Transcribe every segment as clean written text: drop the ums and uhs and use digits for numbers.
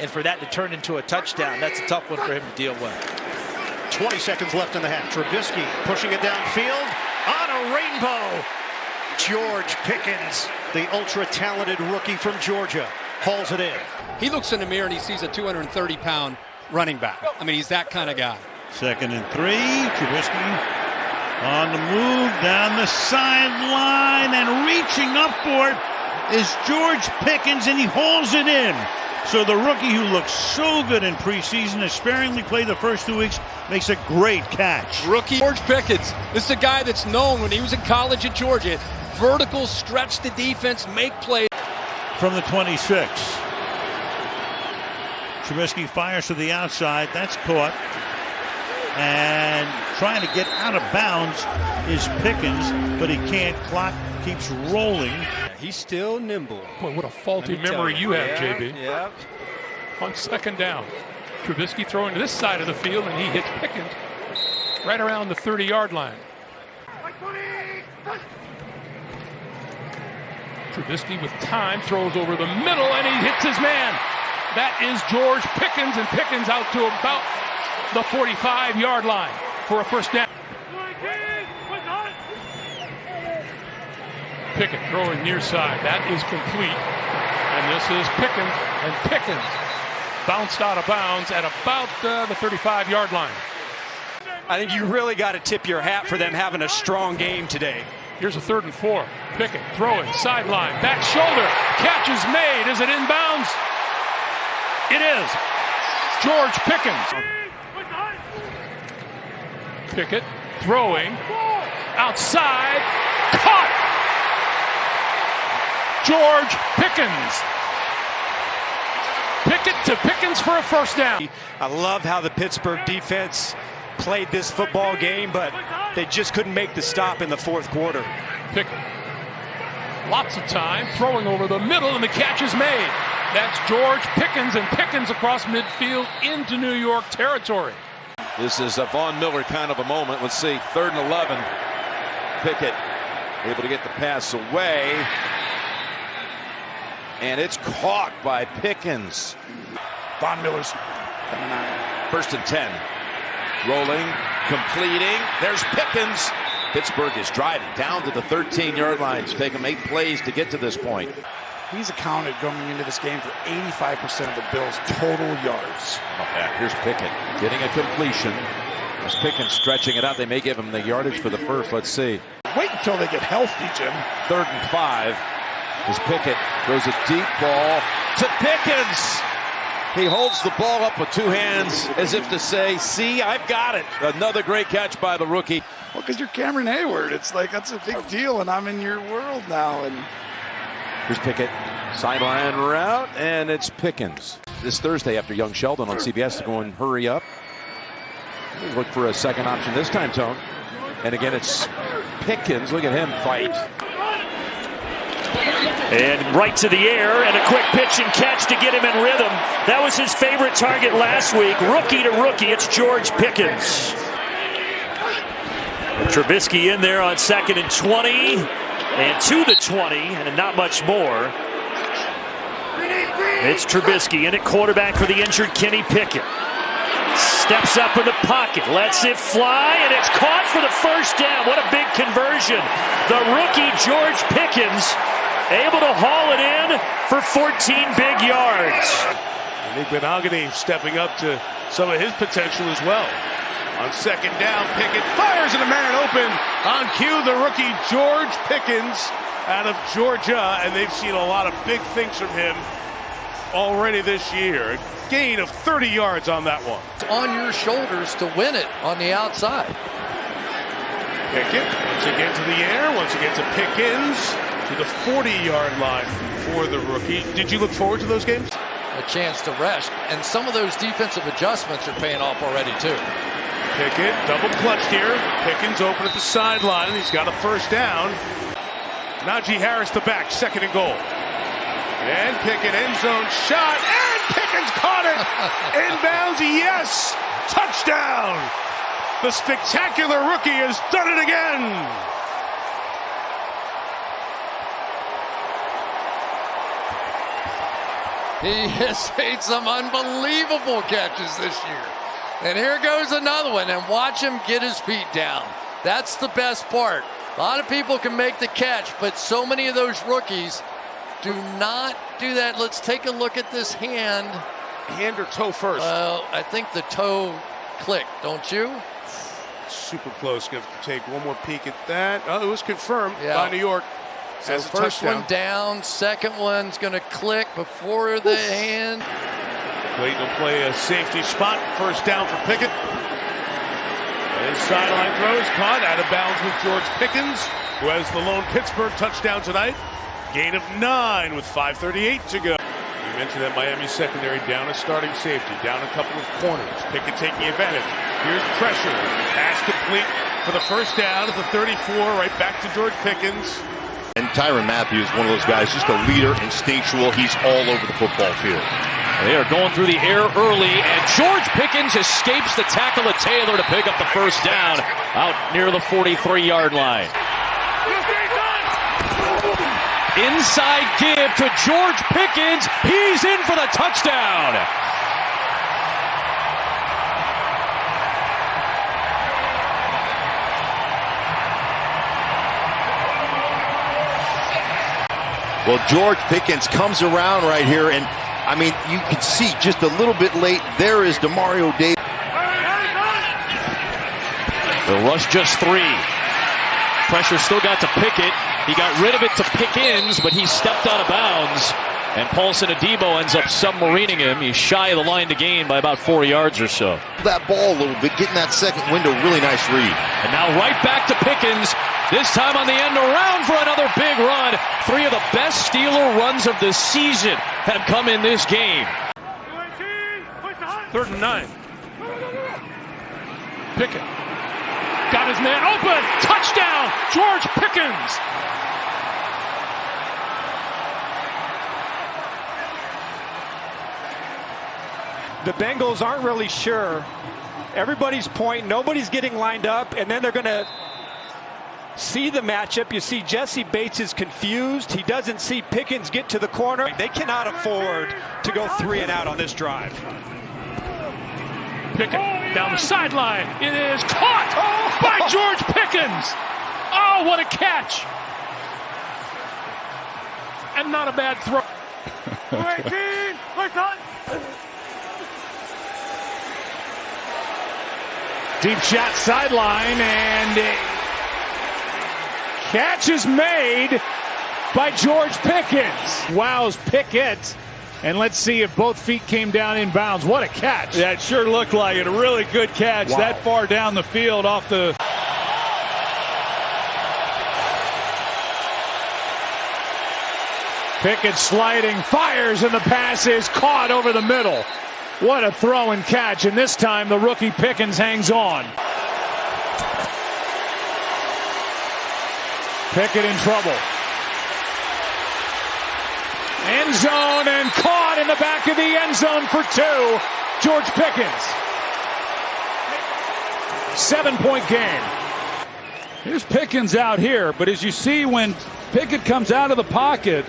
and for that to turn into a touchdown, that's a tough one for him to deal with. 20 seconds left in the half. Trubisky pushing it downfield on a rainbow. George Pickens, the ultra-talented rookie from Georgia, hauls it in. He looks in the mirror and he sees a 230-pound running back. I mean, he's that kind of guy. 2nd and 3. Trubisky on the move down the sideline, and reaching up for it is George Pickens, and he hauls it in. So the rookie who looked so good in preseason, has sparingly played the first 2 weeks, makes a great catch. Rookie George Pickens. This is a guy that's known when he was in college at Georgia. Vertical, stretch the defense, make plays. From the 26. Trubisky fires to the outside. That's caught. And trying to get out of bounds is Pickens, but he can't. Clock keeps rolling. He's still nimble. Boy, what a faulty memory you have, JB. Yeah. On 2nd down, Trubisky throwing to this side of the field, and he hits Pickens right around the 30-yard line. Trubisky with time throws over the middle, and he hits his man. That is George Pickens, and Pickens out to about the 45-yard line for a first down. Pickett throwing near side. That is complete. And this is Pickens. And Pickens bounced out of bounds at about the 35-yard line. I think you really got to tip your hat for them having a strong game today. Here's a 3rd and 4. Pickett throwing sideline. Back shoulder. Catch is made. Is it inbounds? It is. George Pickens. Pickett throwing outside. Caught. George Pickens. Pickett to Pickens for a first down. I love how the Pittsburgh defense played this football game, but they just couldn't make the stop in the 4th quarter. Pickett. Lots of time throwing over the middle, and the catch is made. That's George Pickens, and Pickens across midfield into New York territory. This is a Von Miller kind of a moment. Let's see, 3rd and 11. Pickett able to get the pass away. And it's caught by Pickens. Von Miller's 1st and 10. Rolling, completing. There's Pickens. Pittsburgh is driving down to the 13-yard line. It's taken 8 plays to get to this point. He's accounted going into this game for 85% of the Bills' total yards. Here's Pickett getting a completion. There's Pickens stretching it out. They may give him the yardage for the first. Let's see. Wait until they get healthy, Jim. 3rd and 5. As Pickett throws a deep ball to Pickens. He holds the ball up with 2 hands as if to say, see, I've got it. Another great catch by the rookie. Well, because you're Cameron Hayward. It's like, that's a big deal, and I'm in your world now. And here's Pickett. Sideline route, and it's Pickens. This Thursday after Young Sheldon on CBS to go and hurry up. Look for a second option this time, Tone. And again, it's Pickens. Look at him fight. And right to the air, and a quick pitch and catch to get him in rhythm. That was his favorite target last week. Rookie to rookie, it's George Pickens. Trubisky in there on 2nd and 20, and to the 20, and not much more. It's Trubisky in at quarterback for the injured Kenny Pickett. Steps up in the pocket, lets it fly, and it's caught for the first down. What a big conversion. The rookie George Pickens able to haul it in for 14 big yards. Nick Benogany stepping up to some of his potential as well. On 2nd down, Pickett fires at a man open. On cue, the rookie George Pickens out of Georgia, and they've seen a lot of big things from him already this year. A gain of 30 yards on that one. It's on your shoulders to win it on the outside. Pickett once again to the air, once again to Pickens to the 40-yard line for the rookie. Did you look forward to those games? A chance to rest, and some of those defensive adjustments are paying off already too. Pickett double clutched here. Pickens open at the sideline. He's got a first down. Najee Harris the back, 2nd and goal. And Pickett end zone shot, and Pickens caught it. Inbounds, yes, touchdown. The spectacular rookie has done it again. He has made some unbelievable catches this year. And here goes another one, and watch him get his feet down. That's the best part. A lot of people can make the catch, but so many of those rookies do not do that. Let's take a look at this hand. Hand or toe first? Well, I think the toe clicked, don't you? Super close. Going to take one more peek at that. Oh, it was confirmed by New York. So first one down, second one's going to click before the hand. Clayton will play a safety spot. First down for Pickett. His sideline throws caught out of bounds with George Pickens, who has the lone Pittsburgh touchdown tonight. Gain of 9 with 5:38 to go. You mentioned that Miami secondary down a starting safety, down a couple of corners. Pickett taking advantage. Here's pressure. Pass complete for the first down at the 34, right back to George Pickens. And Tyrann Mathieu is one of those guys, just a leader, instinctual. He's all over the football field. They are going through the air early, and George Pickens escapes the tackle of Taylor to pick up the first down out near the 43-yard line. Inside give to George Pickens. He's in for the touchdown. Well, George Pickens comes around right here, and I mean, you can see just a little bit late. There is Demario Davis. The rush just 3. Pressure still got to Pickett. He got rid of it to Pickens, but he stepped out of bounds. And Paulson Adebo ends up submarining him. He's shy of the line to gain by about 4 yards or so. That ball a little bit, getting that second window, really nice read. And now right back to Pickens. This time on the end around for another big run. 3 of the best Steeler runs of the season have come in this game. 3rd and 9. Pickett got his man open. Touchdown, George Pickens. The Bengals aren't really sure. Everybody's pointing, nobody's getting lined up, and then they're going to see the matchup. You see Jesse Bates is confused. He doesn't see Pickens get to the corner. They cannot afford to go 3 and out on this drive. Pickett down the sideline. It is caught by George Pickens. Oh, what a catch. And not a bad throw. Deep shot sideline, and catch is made by George Pickens. Wows Pickett. And let's see if both feet came down in bounds. What a catch. Yeah, it sure looked like it. A really good catch that far down the field off the... Pickett sliding, fires, and the pass is caught over the middle. What a throw and catch, and this time the rookie Pickens hangs on. Pickett in trouble. End zone and caught in the back of the end zone for 2. George Pickens. 7-point game. Here's Pickens out here, but as you see when Pickett comes out of the pocket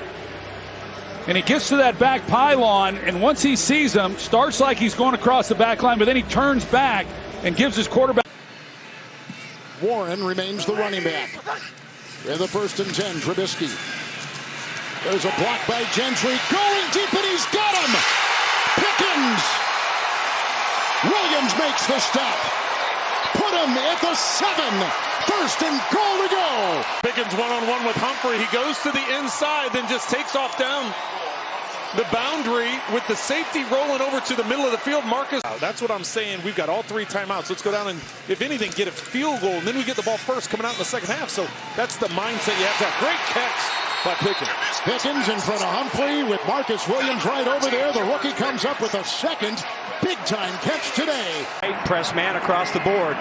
and he gets to that back pylon, and once he sees him, starts like he's going across the back line, but then he turns back and gives his quarterback. Warren remains the running back. In the 1st and 10, Trubisky. There's a block by Gentry, going deep, and he's got him! Pickens! Williams makes the stop. Put him at the 7. 1st and goal to go. Pickens one-on-one with Humphrey. He goes to the inside, then just takes off down the boundary with the safety rolling over to the middle of the field. Marcus. That's what I'm saying. We've got all 3 timeouts. Let's go down and, if anything, get a field goal, and then we get the ball first coming out in the second half. So that's the mindset you have to have. Great catch by Pickens. Pickens in front of Humphrey with Marcus Williams right over there. The rookie comes up with a second big-time catch today. Press man across the board.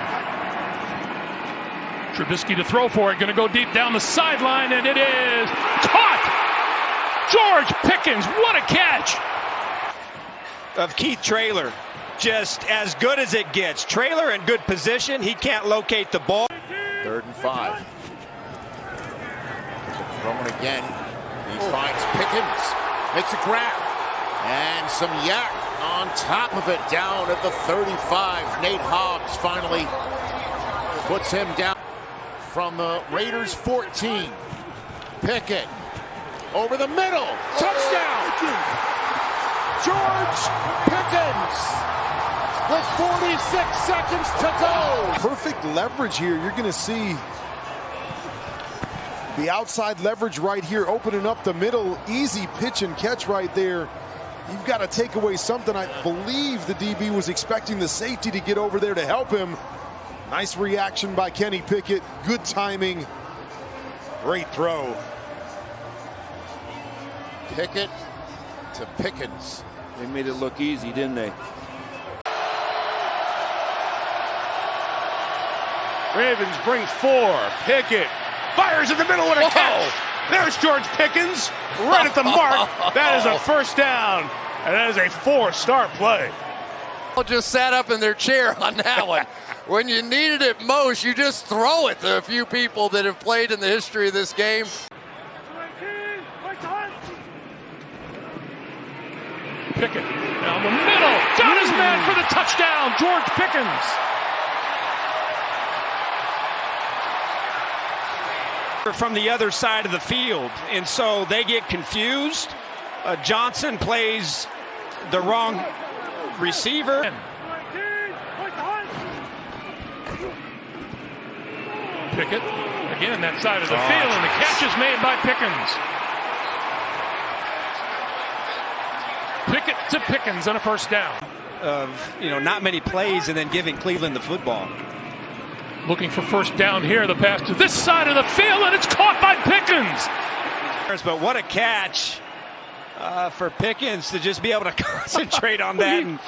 Trubisky to throw for it. Going to go deep down the sideline, and it is caught. George Pickens, what a catch. Of Keith Traylor. Just as good as it gets. Traylor in good position. He can't locate the ball. 3rd and 5. Throwing again. He finds Pickens. Makes a grab. And some yak on top of it down at the 35. Nate Hobbs finally puts him down from the Raiders 14. Pickett over the middle. Touchdown! George Pickens with 46 seconds to go. Perfect leverage here. You're going to see the outside leverage right here, opening up the middle. Easy pitch and catch right there. You've got to take away something. I believe the DB was expecting the safety to get over there to help him. Nice reaction by Kenny Pickett. Good timing. Great throw. Pickett to Pickens. They made it look easy, didn't they? Ravens bring 4. Pickett fires in the middle with a catch. There's George Pickens right at the mark. That is a first down. And that is a 4-star play. Just sat up in their chair on that one. When you needed it most, you just throw it to a few people that have played in the history of this game. Pickett down the middle. Got his man for the touchdown. George Pickens. From the other side of the field, and so they get confused. Johnson plays the wrong receiver. Pickett again that side of the field, and the catch is made by Pickens. Pickett to Pickens on a first down. Not many plays, and then giving Cleveland the football. Looking for first down here. The pass to this side of the field, and it's caught by Pickens. But what a catch for Pickens to just be able to concentrate on that.